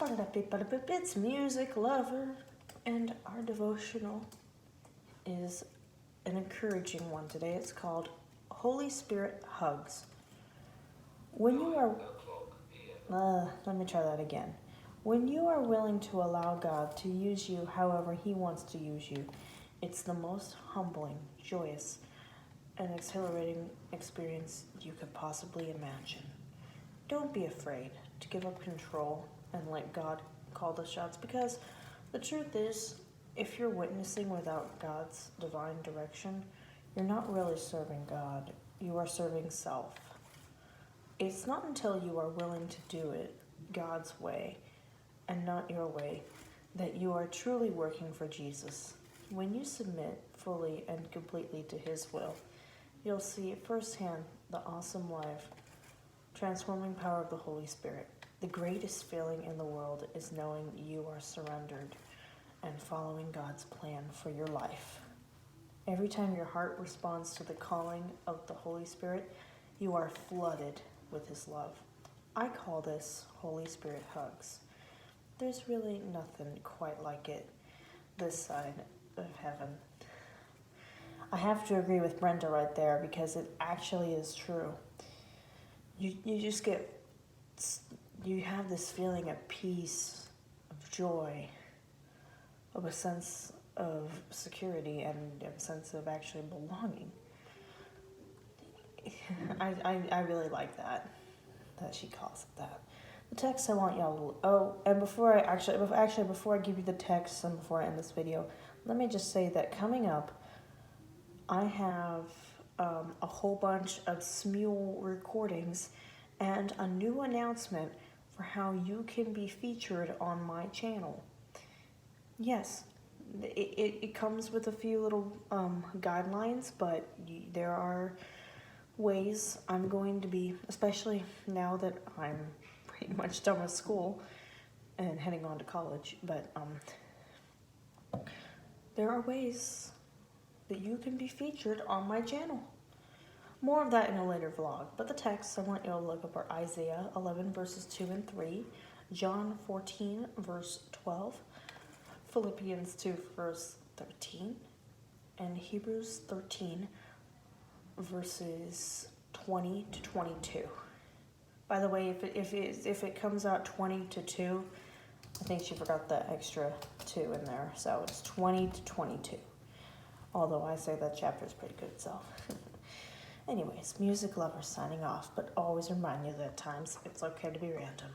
It's Music Lover, and our devotional is an encouraging one today. It's called Holy Spirit Hugs. When you are, let me try that again. When you are willing to allow God to use you however He wants to use you, it's the most humbling, joyous, and exhilarating experience you could possibly imagine. Don't be afraid to give up control and let God call the shots, because the truth is, if you're witnessing without God's divine direction, you're not really serving God. You are serving self. It's not until you are willing to do it God's way and not your way that you are truly working for Jesus. When you submit fully and completely to His will, you'll see firsthand the awesome life, transforming power of the Holy Spirit. The greatest feeling in the world is knowing you are surrendered and following God's plan for your life. Every time your heart responds to the calling of the Holy Spirit, you are flooded with His love. I call this Holy Spirit hugs. There's really nothing quite like it this side of heaven. I have to agree with Brenda right there, because it actually is true. You just get, you have this feeling of peace, of joy, of a sense of security, and a sense of actually belonging. I really like that she calls it that. The text I want y'all to, and before I give you the text and before I end this video, let me just say that coming up, I have a whole bunch of Smule recordings and a new announcement for how you can be featured on my channel. Yes, it comes with a few little guidelines, but there are ways I'm going to be, especially now that I'm pretty much done with school and heading on to college, but there are ways that you can be featured on my channel. More of that in a later vlog, but the text I want you to look up are Isaiah 11 verses 2 and 3, John 14 verse 12, Philippians 2 verse 13, and Hebrews 13 verses 20 to 22. By the way, if it comes out 20 to 2, I think she forgot the extra 2 in there, so it's 20 to 22. Although I say that chapter is pretty good itself. Anyways, Music Lover signing off, but always remind you that at times it's okay to be random.